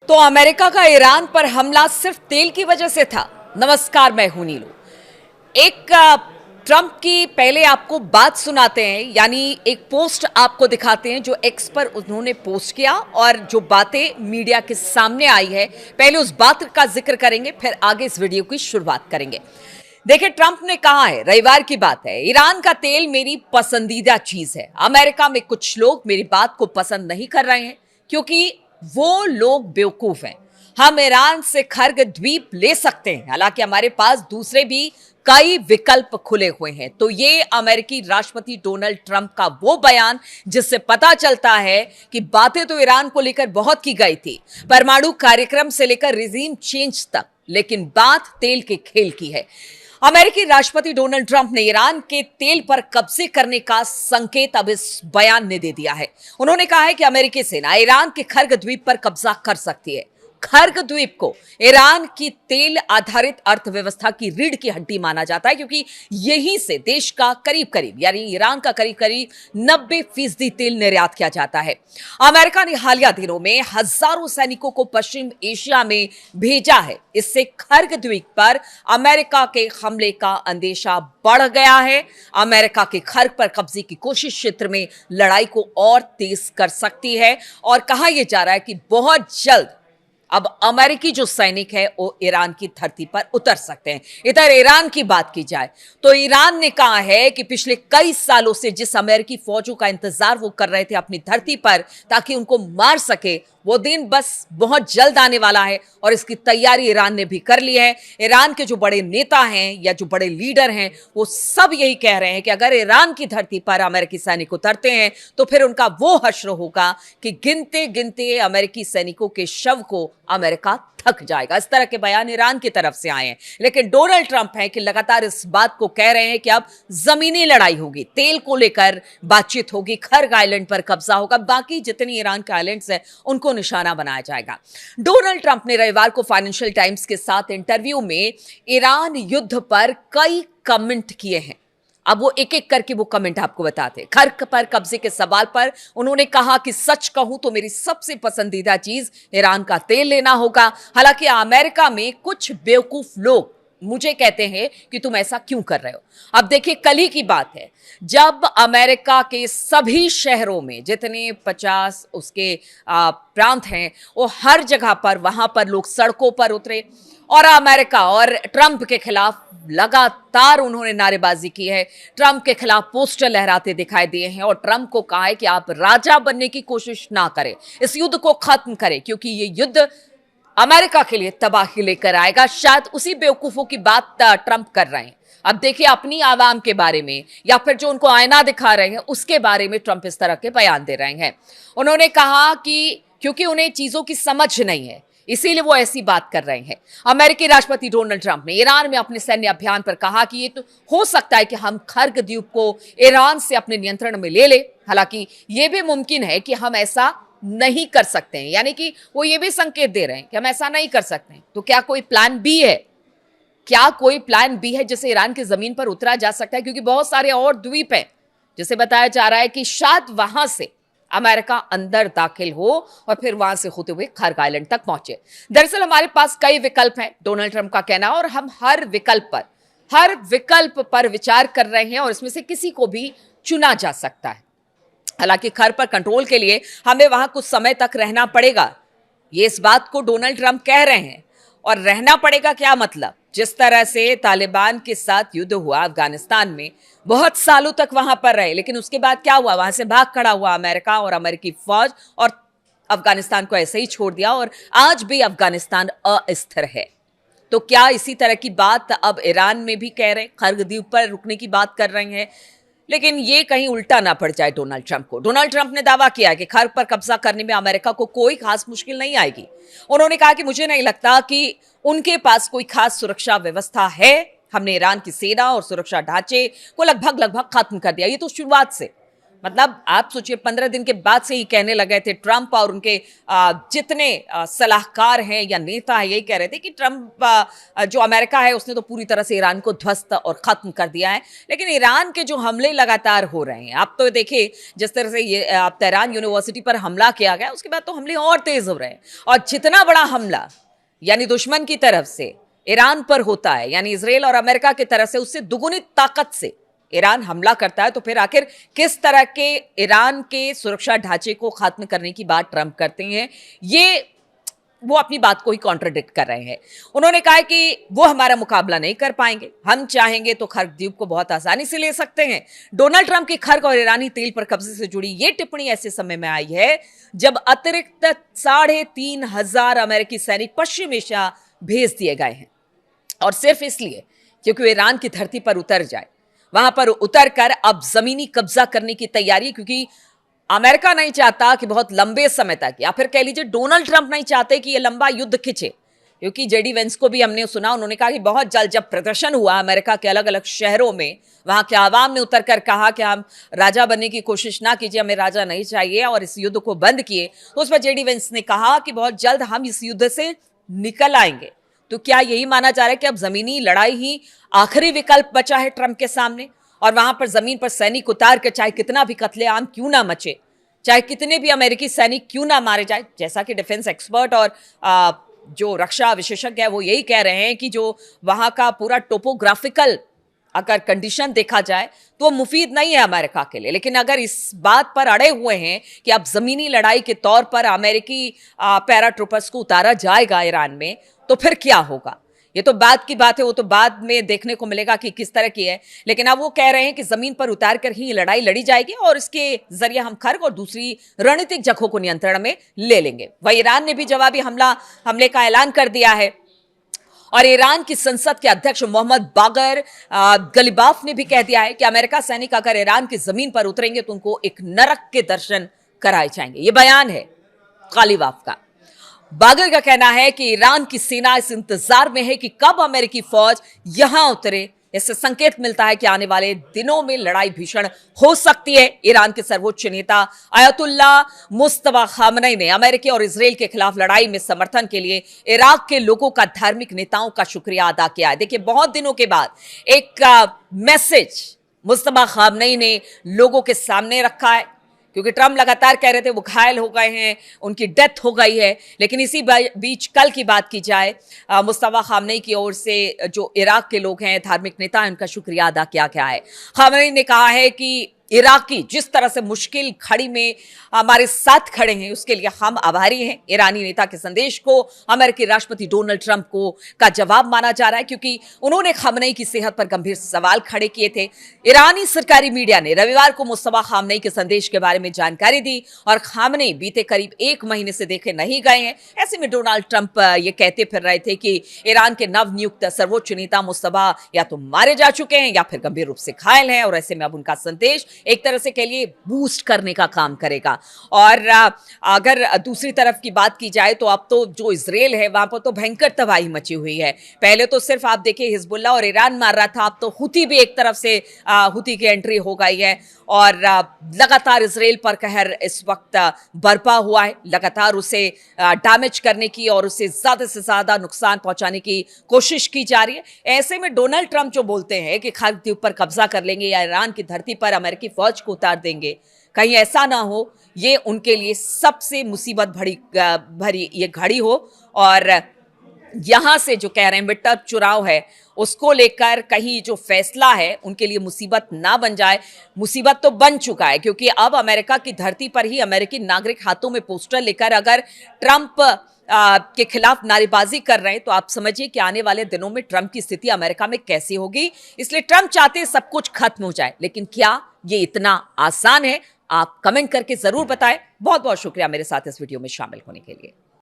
तो अमेरिका का ईरान पर हमला सिर्फ तेल की वजह से था। नमस्कार, मैं हूं नीलू। एक ट्रंप की पहले आपको बात सुनाते हैं, यानी एक पोस्ट आपको दिखाते हैं जो एक्स पर उन्होंने पोस्ट किया और जो बातें मीडिया के सामने आई है। पहले उस बात का जिक्र करेंगे, फिर आगे इस वीडियो की शुरुआत करेंगे। देखिए, ट्रंप ने कहा है, रविवार की बात है, ईरान का तेल मेरी पसंदीदा चीज है। अमेरिका में कुछ लोग मेरी बात को पसंद नहीं कर रहे हैं क्योंकि वो लोग बेवकूफ हैं। हम ईरान से खर्ग द्वीप ले सकते हैं, हालांकि हमारे पास दूसरे भी कई विकल्प खुले हुए हैं। तो ये अमेरिकी राष्ट्रपति डोनाल्ड ट्रंप का वो बयान जिससे पता चलता है कि बातें तो ईरान को लेकर बहुत की गई थी, परमाणु कार्यक्रम से लेकर रिजीम चेंज तक, लेकिन बात तेल के खेल की है। अमेरिकी राष्ट्रपति डोनाल्ड ट्रंप ने ईरान के तेल पर कब्जे करने का संकेत अब इस बयान ने दे दिया है। उन्होंने कहा है कि अमेरिकी सेना ईरान के खर्ग द्वीप पर कब्जा कर सकती है। खर्ग द्वीप को ईरान की तेल आधारित अर्थव्यवस्था की रीढ़ की हड्डी माना जाता है, क्योंकि यहीं से देश का करीब करीब, यानी ईरान का करीब करीब 90% तेल निर्यात किया जाता है। अमेरिका ने हालिया दिनों में हजारों सैनिकों को पश्चिम एशिया में भेजा है। इससे खर्ग द्वीप पर अमेरिका के हमले का अंदेशा बढ़ गया है। अमेरिका के खर्ग पर कब्जे की कोशिश क्षेत्र में लड़ाई को और तेज कर सकती है और कहा यह जा रहा है कि बहुत जल्द अब अमेरिकी जो सैनिक है वो ईरान की धरती पर उतर सकते हैं। इधर ईरान की बात की जाए तो ईरान ने कहा है कि पिछले कई सालों से जिस अमेरिकी फौजों का इंतजार वो कर रहे थे अपनी धरती पर ताकि उनको मार सके, वो दिन बस बहुत जल्द आने वाला है और इसकी तैयारी ईरान ने भी कर ली है। ईरान के जो बड़े नेता हैं या जो बड़े लीडर हैं वो सब यही कह रहे हैं कि अगर ईरान की धरती पर अमेरिकी सैनिक उतरते हैं तो फिर उनका वो हश्र होगा कि गिनते गिनते अमेरिकी सैनिकों के शव को अमेरिका थक जाएगा। इस तरह के बयान ईरान की तरफ से आए हैं, लेकिन डोनाल्ड ट्रंप हैं कि लगातार इस बात को कह रहे हैं कि अब जमीनी लड़ाई होगी, तेल को लेकर बातचीत होगी, खर्ग आइलैंड पर कब्जा होगा, बाकी जितनी ईरान के आइलैंड्स हैं उनको निशाना बनाया जाएगा। डोनाल्ड ट्रंप ने रविवार को फाइनेंशियल टाइम्स के साथ इंटरव्यू में ईरान युद्ध पर कई कमेंट किए हैं। अब वो एक एक करके वो कमेंट आपको बताते। खर्ग पर कब्जे के सवाल पर उन्होंने कहा कि सच कहूं तो मेरी सबसे पसंदीदा चीज ईरान का तेल लेना होगा। हालांकि अमेरिका में कुछ बेवकूफ लोग मुझे कहते हैं कि तुम ऐसा क्यों कर रहे हो। अब देखिए, कल ही की बात है जब अमेरिका के सभी शहरों में जितने 50 उसके प्रांत हैं वो हर जगह पर वहां पर लोग सड़कों पर उतरे और अमेरिका और ट्रंप के खिलाफ लगातार उन्होंने नारेबाजी की है। ट्रंप के खिलाफ पोस्टर लहराते दिखाई दिए हैं और ट्रंप को कहा है कि आप राजा बनने की कोशिश ना करें, इस युद्ध को खत्म करें, क्योंकि ये युद्ध अमेरिका के लिए तबाही लेकर आएगा। शायद उसी बेवकूफों की बात ट्रंप कर रहे हैं। अब देखिए, अपनी आवाम के बारे में या फिर जो उनको आईना दिखा रहे हैं उसके बारे में ट्रंप इस तरह के बयान दे रहे हैं। उन्होंने कहा कि क्योंकि उन्हें चीजों की समझ नहीं है इसीलिए वो ऐसी बात कर रहे हैं। अमेरिकी राष्ट्रपति डोनाल्ड ट्रंप ने ईरान में अपने सैन्य अभियान पर कहा कि ये तो हो सकता है कि हम खर्ग द्वीप को ईरान से अपने नियंत्रण में ले ले, हालांकि ये भी मुमकिन है कि हम ऐसा नहीं कर सकते हैं, यानी कि वो ये भी संकेत दे रहे हैं कि हम ऐसा नहीं कर सकते हैं। तो क्या कोई प्लान बी है? क्या कोई प्लान बी है जिससे ईरान की जमीन पर उतरा जा सकता है? क्योंकि बहुत सारे और द्वीप हैं जिसे बताया जा रहा है कि शायद वहां से अमेरिका अंदर दाखिल हो और फिर वहां से होते हुए खर्ग आइलैंड तक पहुंचे। दरअसल हमारे पास कई विकल्प हैं, डोनाल्ड ट्रंप का कहना, और हम हर विकल्प पर विचार कर रहे हैं और इसमें से किसी को भी चुना जा सकता है। हालांकि खर्ग पर कंट्रोल के लिए हमें वहां कुछ समय तक रहना पड़ेगा, ये इस बात को डोनाल्ड ट्रंप कह रहे हैं। और रहना पड़ेगा क्या मतलब? जिस तरह से तालिबान के साथ युद्ध हुआ अफगानिस्तान में, बहुत सालों तक वहां पर रहे, लेकिन उसके बाद क्या हुआ? वहां से भाग खड़ा हुआ अमेरिका और अमेरिकी फौज और अफगानिस्तान को ऐसे ही छोड़ दिया और आज भी अफगानिस्तान अस्थिर है। तो क्या इसी तरह की बात अब ईरान में भी कह रहे हैं, खर्ग द्वीप पर रुकने की बात कर रहे हैं? लेकिन ये कहीं उल्टा ना पड़ जाए डोनाल्ड ट्रंप को। डोनाल्ड ट्रंप ने दावा किया है कि खर्ग पर कब्जा करने में अमेरिका को कोई खास मुश्किल नहीं आएगी। उन्होंने कहा कि मुझे नहीं लगता कि उनके पास कोई खास सुरक्षा व्यवस्था है। हमने ईरान की सेना और सुरक्षा ढांचे को लगभग खत्म कर दिया, ये तो शुरुआत से। मतलब आप सोचिए 15 दिन के बाद से ही कहने लगे थे ट्रंप और उनके जितने सलाहकार हैं या नेता है, यही कह रहे थे कि ट्रंप जो अमेरिका है उसने तो पूरी तरह से ईरान को ध्वस्त और खत्म कर दिया है। लेकिन ईरान के जो हमले लगातार हो रहे हैं, आप तो देखिए जिस तरह से ये तेहरान यूनिवर्सिटी पर हमला किया गया, उसके बाद तो हमले और तेज हो रहे हैं। और जितना बड़ा हमला यानी दुश्मन की तरफ से ईरान पर होता है, यानी इजराइल और अमेरिका की तरफ से, उससे दुगुनी ताकत से ईरान हमला करता है, तो फिर आखिर किस तरह के ईरान के सुरक्षा ढांचे को खत्म करने की बात ट्रंप करते हैं, ये वो अपनी बात को ही कॉन्ट्रडिक्ट कर रहे हैं। उन्होंने कहा कि वो हमारा मुकाबला नहीं कर पाएंगे, हम चाहेंगे तो खर्ग द्वीप को बहुत आसानी से ले सकते हैं। डोनाल्ड ट्रंप की खर्ग और ईरानी तेल पर कब्जे से जुड़ी ये टिप्पणी ऐसे समय में आई है जब अतिरिक्त 3,500 अमेरिकी सैनिक पश्चिम एशिया भेज दिए गए हैं, और सिर्फ इसलिए क्योंकि वो ईरान की धरती पर उतर जाए। वहां पर उतर कर अब जमीनी कब्जा करने की तैयारी, क्योंकि अमेरिका नहीं चाहता कि बहुत लंबे समय तक, या फिर कह लीजिए डोनाल्ड ट्रंप नहीं चाहते कि यह लंबा युद्ध खिंचे। क्योंकि जेडी वेंस को भी हमने सुना, उन्होंने कहा कि बहुत जल्द जब प्रदर्शन हुआ अमेरिका के अलग अलग शहरों में, वहां के आवाम ने उतर कर कहा कि हम राजा बनने की कोशिश ना कीजिए, हमें राजा नहीं चाहिए, और इस युद्ध को बंद किए, तो उस पर जेडी वेंस ने कहा कि बहुत जल्द हम इस युद्ध से निकल आएंगे। तो क्या यही माना जा रहा है कि अब जमीनी लड़ाई ही आखिरी विकल्प बचा है ट्रंप के सामने, और वहां पर जमीन पर सैनिक उतार कर चाहे कितना भी कत्लेआम क्यों ना मचे, चाहे कितने भी अमेरिकी सैनिक क्यों ना मारे जाए, जैसा कि डिफेंस एक्सपर्ट और जो रक्षा विशेषज्ञ है वो यही कह रहे हैं कि जो वहां का पूरा टोपोग्राफिकल अगर कंडीशन देखा जाए तो वो मुफीद नहीं है अमेरिका के लिए। लेकिन अगर इस बात पर अड़े हुए हैं कि अब जमीनी लड़ाई के तौर पर अमेरिकी पैराट्रूपर्स को उतारा जाएगा ईरान में, तो फिर क्या होगा, ये तो बात की बात है, वो तो बाद में देखने को मिलेगा कि किस तरह की है। लेकिन अब वो कह रहे हैं कि जमीन पर उतार कर ही लड़ाई लड़ी जाएगी और इसके जरिए हम खर्ग और दूसरी रणनीतिक जगहों को नियंत्रण में ले लेंगे। वही ईरान ने भी जवाबी हमले का ऐलान कर दिया है, और ईरान की संसद के अध्यक्ष मोहम्मद बागर गलिबाफ ने भी कह दिया है कि अमेरिका सैनिक अगर ईरान की जमीन पर उतरेंगे तो उनको एक नरक के दर्शन कराए जाएंगे। ये बयान है गलिबाफ का। बागर का कहना है कि ईरान की सेना इस इंतजार में है कि कब अमेरिकी फौज यहां उतरे। इससे संकेत मिलता है कि आने वाले दिनों में लड़ाई भीषण हो सकती है। ईरान के सर्वोच्च नेता अयतुल्ला मुस्तफा खामनई ने अमेरिका और इजराइल के खिलाफ लड़ाई में समर्थन के लिए इराक के लोगों का, धार्मिक नेताओं का शुक्रिया अदा किया है। देखिए, बहुत दिनों के बाद एक मैसेज मुस्तफा खामनई ने लोगों के सामने रखा है, क्योंकि ट्रंप लगातार कह रहे थे वो घायल हो गए हैं, उनकी डेथ हो गई है। लेकिन इसी बीच कल की बात की जाए, मुस्तफा खामनई की ओर से जो इराक के लोग हैं, धार्मिक नेता हैं, उनका शुक्रिया अदा किया गया है। खामनई ने कहा है कि इराकी जिस तरह से मुश्किल घड़ी में हमारे साथ खड़े हैं उसके लिए हम आभारी हैं। ईरानी नेता के संदेश को अमेरिकी राष्ट्रपति डोनाल्ड ट्रंप का जवाब माना जा रहा है, क्योंकि उन्होंने खामनई की सेहत पर गंभीर सवाल खड़े किए थे। ईरानी सरकारी मीडिया ने रविवार को मुस्तफा खामनई के संदेश के बारे में जानकारी दी, और खामनई बीते करीब 1 महीने से देखे नहीं गए हैं। ऐसे में डोनाल्ड ट्रंप ये कहते फिर रहे थे कि ईरान के नवनियुक्त सर्वोच्च नेता मुस्तफा या तो मारे जा चुके हैं या फिर गंभीर रूप से घायल हैं, और ऐसे में अब उनका संदेश एक तरह से कह लिए बूस्ट करने का काम करेगा। और अगर दूसरी तरफ की बात की जाए तो अब तो जो इजराइल है वहां पर तो भयंकर तबाही मची हुई है। पहले तो सिर्फ आप देखिए हिजबुल्लाह और ईरान मार रहा था, अब तो हुती भी एक तरफ से हुती की एंट्री हो गई है, और लगातार इजराइल पर कहर इस वक्त बरपा हुआ है। लगातार उसे डैमेज करने की और उसे ज्यादा से ज्यादा नुकसान पहुंचाने की कोशिश की जा रही है। ऐसे में डोनाल्ड ट्रंप जो बोलते हैं कि खर्ग द्वीप पर कब्जा कर लेंगे या ईरान की धरती पर अमेरिकी फौज को उतार देंगे, कहीं ऐसा ना हो ये उनके लिए सबसे मुसीबत भरी ये घड़ी हो। और यहां से जो कह रहे हैं मिड टर्म चुनाव है उसको लेकर कहीं जो फैसला है उनके लिए मुसीबत ना बन जाए। मुसीबत तो बन चुका है, क्योंकि अब अमेरिका की धरती पर ही अमेरिकी नागरिक हाथों में पोस्टर लेकर अगर ट्रंप के खिलाफ नारेबाजी कर रहे हैं, तो आप समझिए कि आने वाले दिनों में ट्रंप की स्थिति अमेरिका में कैसी होगी। इसलिए ट्रंप चाहते हैं सब कुछ खत्म हो जाए, लेकिन क्या ये इतना आसान है? आप कमेंट करके जरूर बताएं। बहुत बहुत शुक्रिया मेरे साथ इस वीडियो में शामिल होने के लिए।